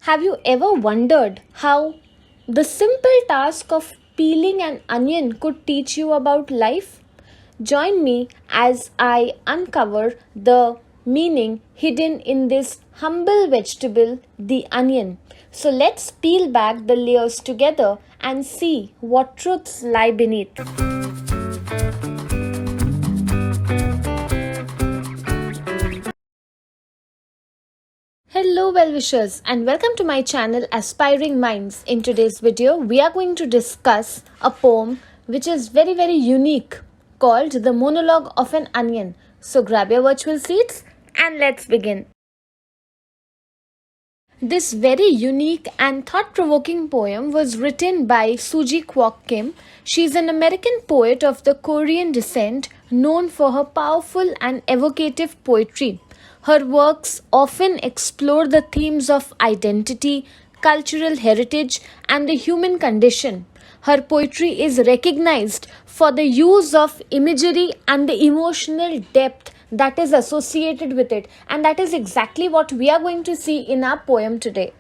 Have you ever wondered how the simple task of peeling an onion could teach you about life? Join me as I uncover the meaning hidden in this humble vegetable, the onion. So let's peel back the layers together and see what truths lie beneath. Hello well-wishers and welcome to my channel Aspiring Minds. In today's video, we are going to discuss a poem which is very unique called The Monologue of an Onion. So grab your virtual seats and let's begin. This very unique and thought-provoking poem was written by Suji Kwock Kim. She is an American poet of the Korean descent known for her powerful and evocative poetry. Her works often explore the themes of identity, cultural heritage, and the human condition. Her poetry is recognized for the use of imagery and the emotional depth that is associated with it, and that is exactly what we are going to see in our poem today.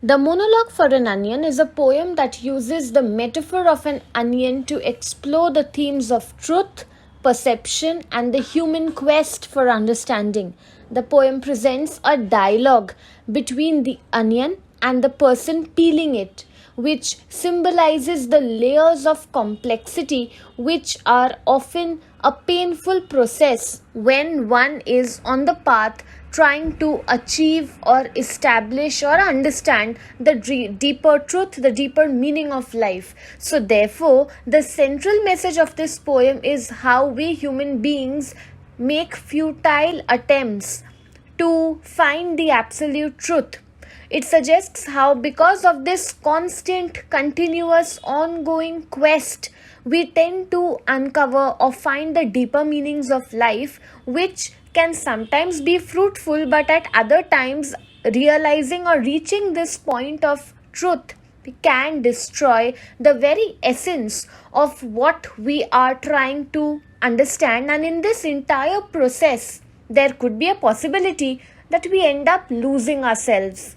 The Monologue for an Onion is a poem that uses the metaphor of an onion to explore the themes of truth, perception, and the human quest for understanding. The poem presents a dialogue between the onion and the person peeling it, which symbolizes the layers of complexity which are often a painful process when one is on the path trying to achieve or establish or understand the deeper truth, the deeper meaning of life. So therefore, the central message of this poem is how we human beings make futile attempts to find the absolute truth. It suggests how, because of this constant, continuous, ongoing quest, we tend to uncover or find the deeper meanings of life, which can sometimes be fruitful, but at other times, realizing or reaching this point of truth can destroy the very essence of what we are trying to understand. And in this entire process, there could be a possibility that we end up losing ourselves.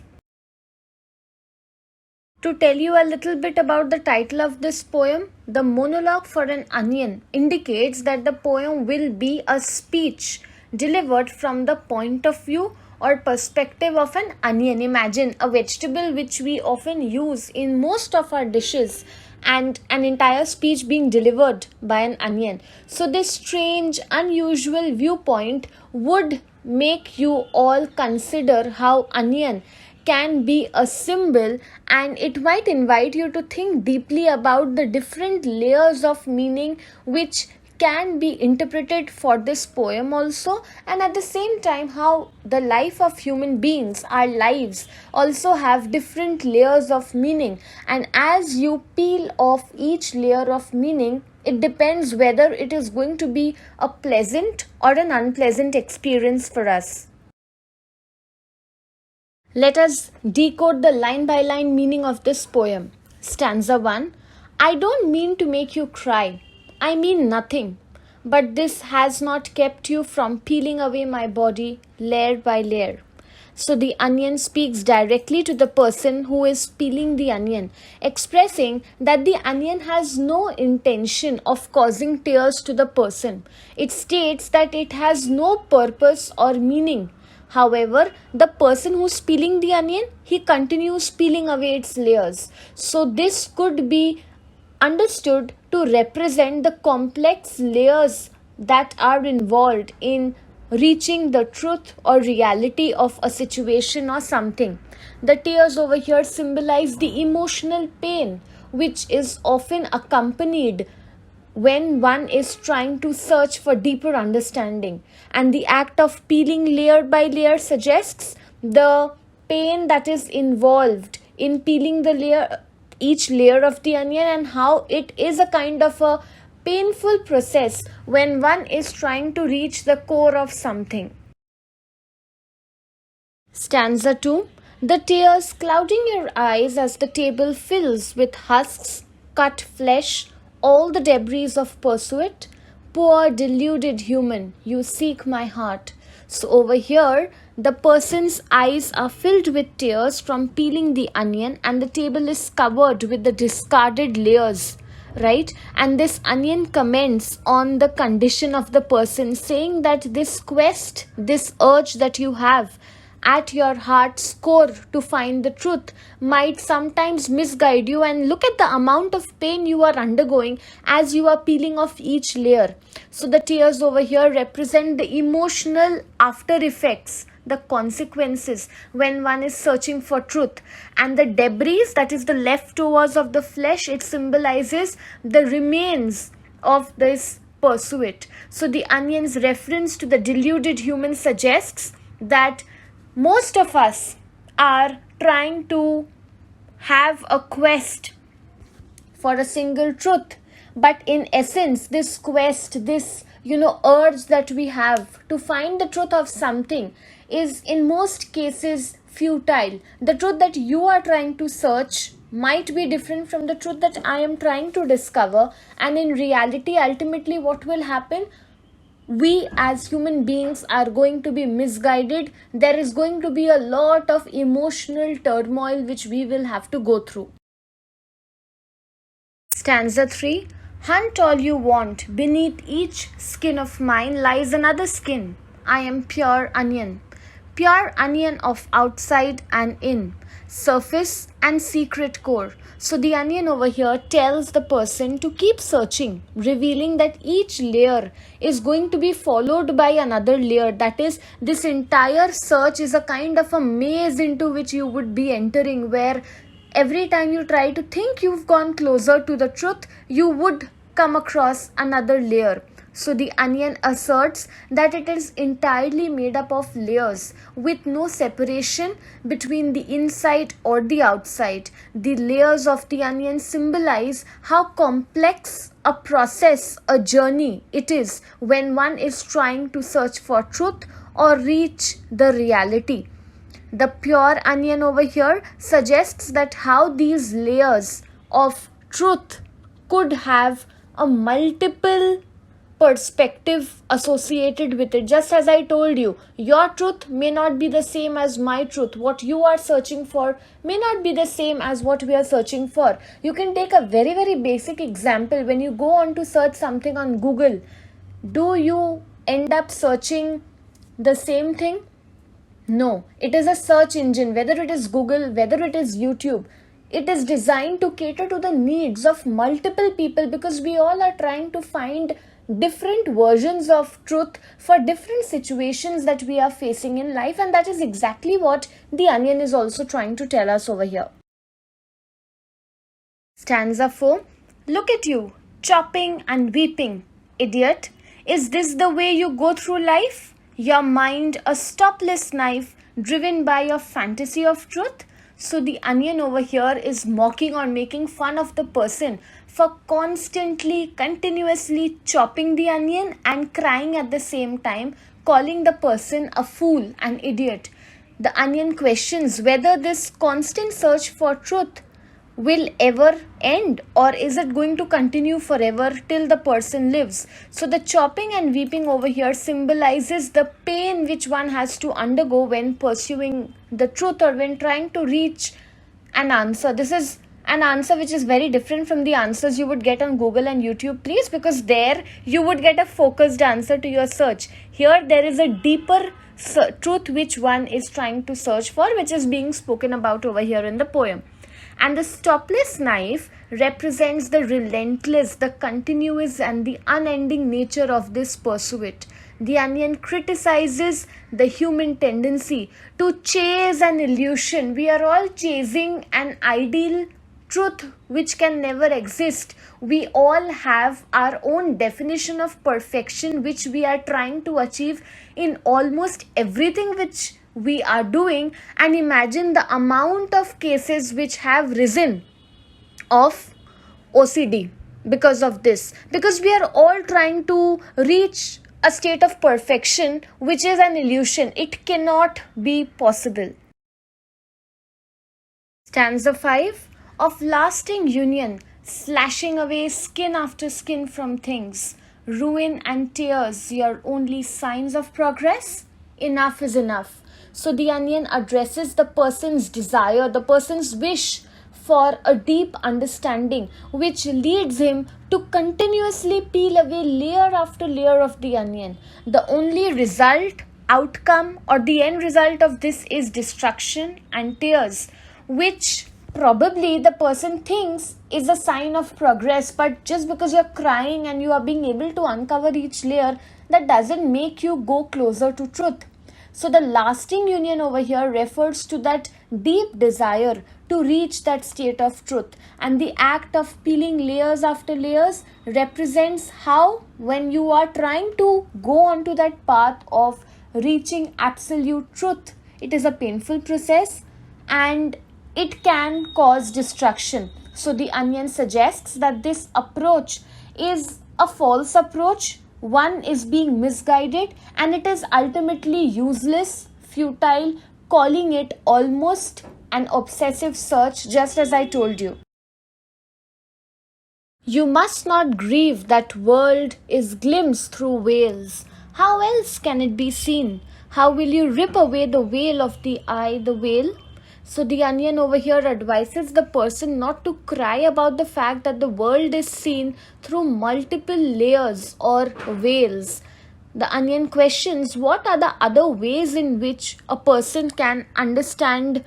To tell you a little bit about the title of this poem, The Monologue for an Onion indicates that the poem will be a speech delivered from the point of view or perspective of an onion. Imagine a vegetable which we often use in most of our dishes, and an entire speech being delivered by an onion. So this strange, unusual viewpoint would make you all consider how onion can be a symbol, and it might invite you to think deeply about the different layers of meaning which can be interpreted for this poem also, and at the same time how the life of human beings, our lives, also have different layers of meaning, and as you peel off each layer of meaning, it depends whether it is going to be a pleasant or an unpleasant experience for us. Let us decode the line-by-line meaning of this poem. Stanza 1. I don't mean to make you cry. I mean nothing. But this has not kept you from peeling away my body layer by layer. So the onion speaks directly to the person who is peeling the onion, expressing that the onion has no intention of causing tears to the person. It states that it has no purpose or meaning. However, the person who's peeling the onion, he continues peeling away its layers. So this could be understood to represent the complex layers that are involved in reaching the truth or reality of a situation or something. The tears over here symbolize the emotional pain which is often accompanied when one is trying to search for deeper understanding, and the act of peeling layer by layer suggests the pain that is involved in peeling each layer of the onion, and how it is a kind of a painful process when one is trying to reach the core of something. Stanza 2. The tears clouding your eyes as the table fills with husks, cut flesh, all the debris of pursuit. Poor deluded human, you seek my heart. So over here, the person's eyes are filled with tears from peeling the onion, and the table is covered with the discarded layers, right? And this onion comments on the condition of the person, saying that this quest, this urge that you have at your heart's core to find the truth might sometimes misguide you. And look at the amount of pain you are undergoing as you are peeling off each layer. So the tears over here represent the emotional after effects, the consequences when one is searching for truth. And the debris, that is the leftovers of the flesh, it symbolizes the remains of this pursuit. So the onion's reference to the deluded human suggests that most of us are trying to have a quest for a single truth, but in essence, this quest, this urge that we have to find the truth of something is in most cases futile. The truth that you are trying to search might be different from the truth that I am trying to discover, and in reality, ultimately, what will happen? We as human beings are going to be misguided. There is going to be a lot of emotional turmoil which we will have to go through. Stanza 3. Hunt all you want, beneath each skin of mine lies another skin. I am pure onion of outside and in, surface and secret core. So the onion over here tells the person to keep searching, revealing that each layer is going to be followed by another layer. That is, this entire search is a kind of a maze into which you would be entering, where every time you try to think you've gone closer to the truth, you would come across another layer. So the onion asserts that it is entirely made up of layers with no separation between the inside or the outside. The layers of the onion symbolize how complex a process, a journey it is when one is trying to search for truth or reach the reality. The pure onion over here suggests that how these layers of truth could have a multiple perspective associated with it. Just as I told you, your truth may not be the same as my truth. What you are searching for may not be the same as what we are searching for. You can take a very, very basic example. When you go on to search something on Google, do you end up searching the same thing? No, it is a search engine, whether it is Google, whether it is YouTube. It is designed to cater to the needs of multiple people, because we all are trying to find different versions of truth for different situations that we are facing in life, and that is exactly what the onion is also trying to tell us over here. Stanza 4. Look at you, chopping and weeping, idiot. Is this the way you go through life? Your mind a stopless knife driven by your fantasy of truth? So the onion over here is mocking or making fun of the person for constantly, continuously chopping the onion and crying at the same time, calling the person a fool, an idiot. The onion questions whether this constant search for truth will ever end, or is it going to continue forever till the person lives. So the chopping and weeping over here symbolizes the pain which one has to undergo when pursuing the truth or when trying to reach an answer. This is an answer which is very different from the answers you would get on Google and YouTube, please, because there you would get a focused answer to your search. Here there is a deeper truth which one is trying to search for, which is being spoken about over here in the poem. And the stopless knife represents the relentless, the continuous and the unending nature of this pursuit. The onion criticizes the human tendency to chase an illusion. We are all chasing an ideal truth which can never exist. We all have our own definition of perfection which we are trying to achieve in almost everything which we are doing. And imagine the amount of cases which have risen of OCD because of this, because we are all trying to reach a state of perfection which is an illusion. It cannot be possible. Stanza 5. Of lasting union, slashing away skin after skin from things, ruin and tears your only signs of progress? enough is enough. So the onion addresses the person's desire, the person's wish for a deep understanding, which leads him to continuously peel away layer after layer of the onion. The only outcome, or the end result of this is destruction and tears, which probably the person thinks is a sign of progress. But just because you're crying and you are being able to uncover each layer, that doesn't make you go closer to truth. So the lasting union over here refers to that deep desire to reach that state of truth, and the act of peeling layers after layers represents how, when you are trying to go onto that path of reaching absolute truth, it is a painful process and it can cause destruction. So the onion suggests that this approach is a false approach. One is being misguided and it is ultimately useless, futile, calling it almost an obsessive search, just as I told you. You must not grieve that world is glimpsed through veils. How else can it be seen? How will you rip away the veil of the eye, the veil? So the onion over here advises the person not to cry about the fact that the world is seen through multiple layers or veils. The onion questions what are the other ways in which a person can understand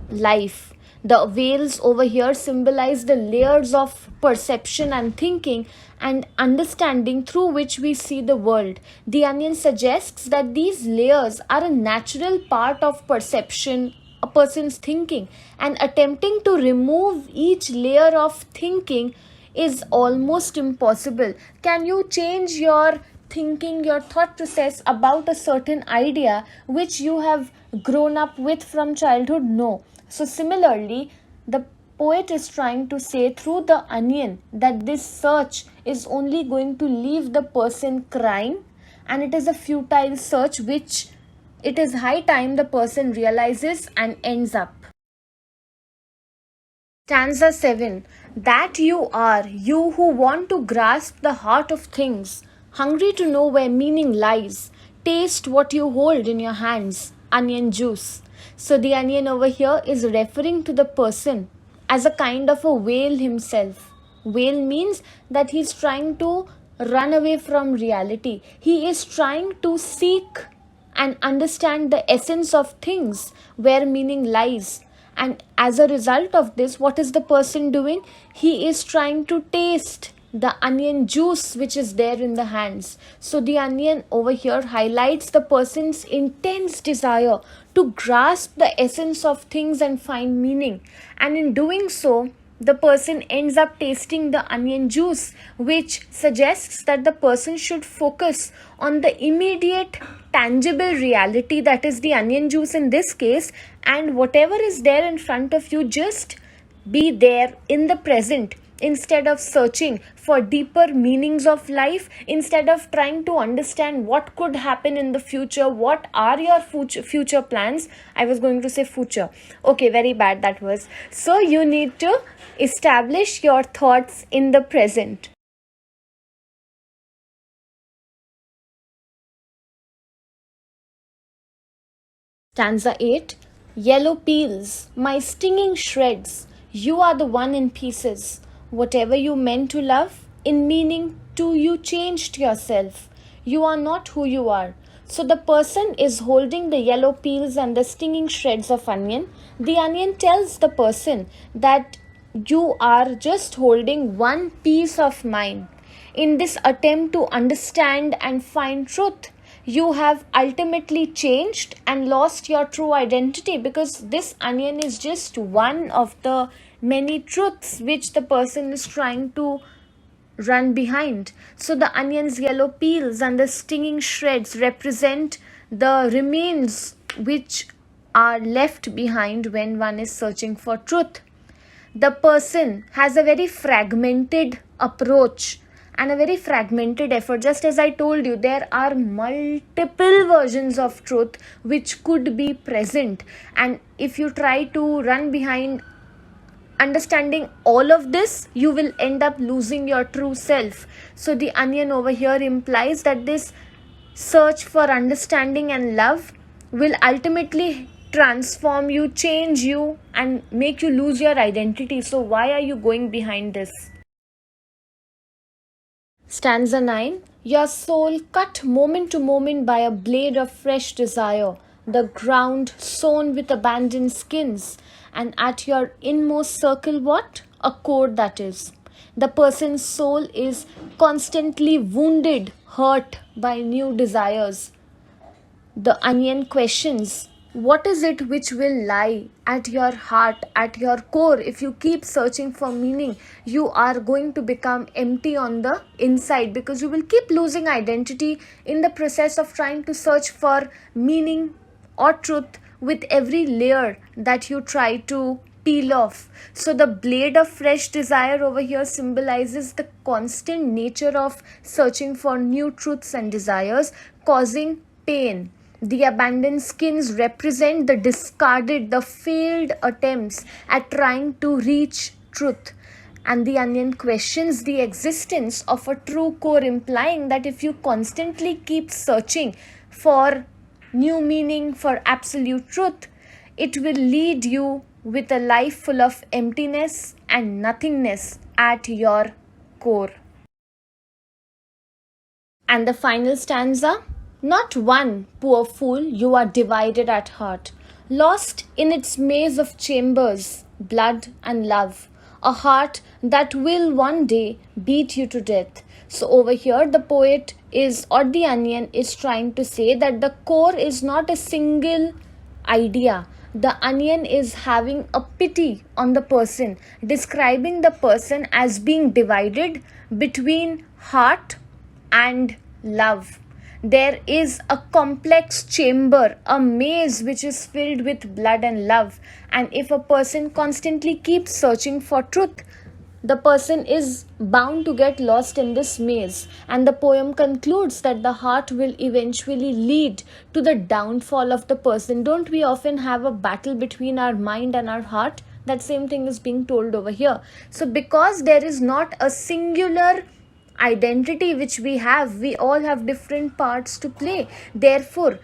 life. The veils over here symbolize the layers of perception and thinking and understanding through which we see the world. The onion suggests that these layers are a natural part of perception, a person's thinking, and attempting to remove each layer of thinking is almost impossible. Can you change your thinking, your thought process about a certain idea which you have grown up with from childhood? No. So similarly, the poet is trying to say through the onion that this search is only going to leave the person crying, and it is a futile search which it is high time the person realizes and ends up. Stanza 7. That you are, you who want to grasp the heart of things, hungry to know where meaning lies, taste what you hold in your hands, onion juice. So the onion over here is referring to the person as a kind of a whale himself. Whale means that he is trying to run away from reality. He is trying to seek and understand the essence of things, where meaning lies. And as a result of this, what is the person doing? He is trying to taste the onion juice which is there in the hands. So the onion over here highlights the person's intense desire to grasp the essence of things and find meaning. And in doing so, the person ends up tasting the onion juice, which suggests that the person should focus on the immediate tangible reality, that is the onion juice in this case, and whatever is there in front of you, just be there in the present, instead of searching for deeper meanings of life, instead of trying to understand what could happen in the future, what are your future plans. I was going to say future. Okay, very bad that was. So you need to establish your thoughts in the present. Stanza 8. Yellow peels, my stinging shreds, you are the one in pieces. Whatever you meant to love, in meaning to you changed yourself. You are not who you are. So the person is holding the yellow peels and the stinging shreds of onion. The onion tells the person that you are just holding one piece of mine. In this attempt to understand and find truth, you have ultimately changed and lost your true identity, because this onion is just one of the many truths which the person is trying to run behind. So the onion's yellow peels and the stinging shreds represent the remains which are left behind when one is searching for truth. The person has a very fragmented approach and a very fragmented effort. Just as I told you, there are multiple versions of truth which could be present, and if you try to run behind understanding all of this, you will end up losing your true self. So the onion over here implies that this search for understanding and love will ultimately transform you, change you, and make you lose your identity. So, why are you going behind this? Stanza 9. Your soul cut moment to moment by a blade of fresh desire, the ground sown with abandoned skins, and at your inmost circle, what? A cord that is. The person's soul is constantly wounded, hurt by new desires. The onion questions, what is it which will lie at your heart, at your core? If you keep searching for meaning, you are going to become empty on the inside, because you will keep losing identity in the process of trying to search for meaning or truth with every layer that you try to peel off. So the blade of fresh desire over here symbolizes the constant nature of searching for new truths and desires, causing pain. The abandoned skins represent the discarded, the failed attempts at trying to reach truth. And the onion questions the existence of a true core, implying that if you constantly keep searching for new meaning, for absolute truth, it will lead you with a life full of emptiness and nothingness at your core. And the final stanza, not one, poor fool, you are divided at heart, lost in its maze of chambers, blood and love, a heart that will one day beat you to death. So, over here, the poet is, or the onion is trying to say that the core is not a single idea. The onion is having a pity on the person, describing the person as being divided between heart and love. There is a complex chamber, a maze which is filled with blood and love. And if a person constantly keeps searching for truth, the person is bound to get lost in this maze. And the poem concludes that the heart will eventually lead to the downfall of the person. Don't we often have a battle between our mind and our heart? That same thing is being told over here. So, because there is not a singular identity which we all have different parts to play. Therefore,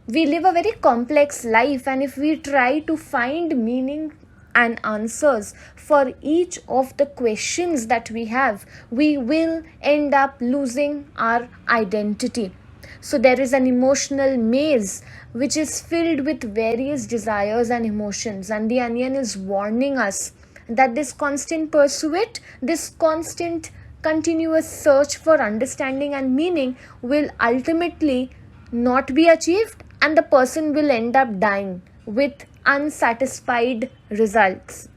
we live a very complex life, and if we try to find meaning and answers for each of the questions that we have, we will end up losing our identity. So there is an emotional maze which is filled with various desires and emotions, and the onion is warning us that this constant pursuit, this constant continuous search for understanding and meaning will ultimately not be achieved, and the person will end up dying with unsatisfied results.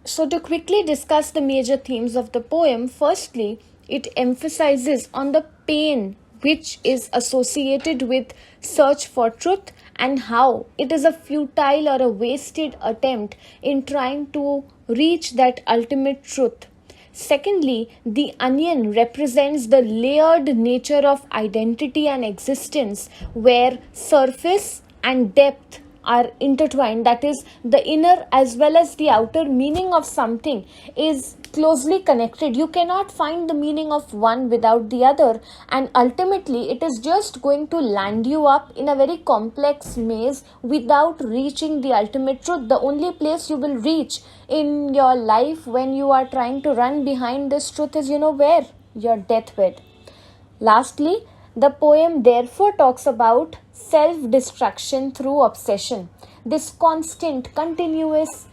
So, to quickly discuss the major themes of the poem, firstly, it emphasizes on the pain which is associated with search for truth and how it is a futile or a wasted attempt in trying to reach that ultimate truth. Secondly, the onion represents the layered nature of identity and existence, where surface and depth are intertwined. That is, the inner as well as the outer meaning of something is closely connected. You cannot find the meaning of one without the other, and ultimately it is just going to land you up in a very complex maze without reaching the ultimate truth. The only place you will reach in your life when you are trying to run behind this truth is, where? Your deathbed. Lastly, the poem therefore talks about self-destruction through obsession. This constant, continuous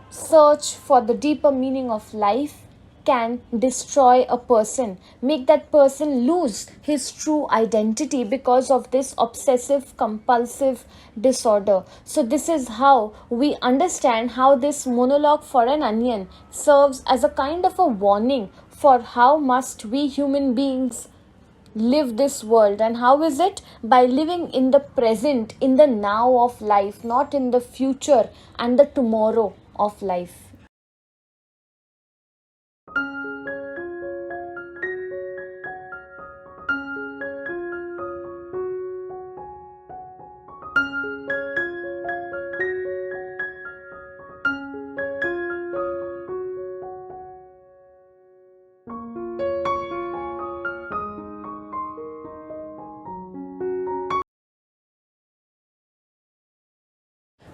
search for the deeper meaning of life can destroy a person, make that person lose his true identity because of this obsessive compulsive disorder. So this is how we understand how this monologue for an onion serves as a kind of a warning for how must we human beings live this world. And how is it? By living in the present, in the now of life, not in the future and the tomorrow of life.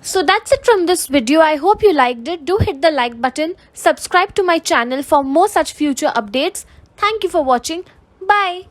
So that's it from this video. I hope you liked it. Do hit the like button. Subscribe to my channel for more such future updates. Thank you for watching. Bye.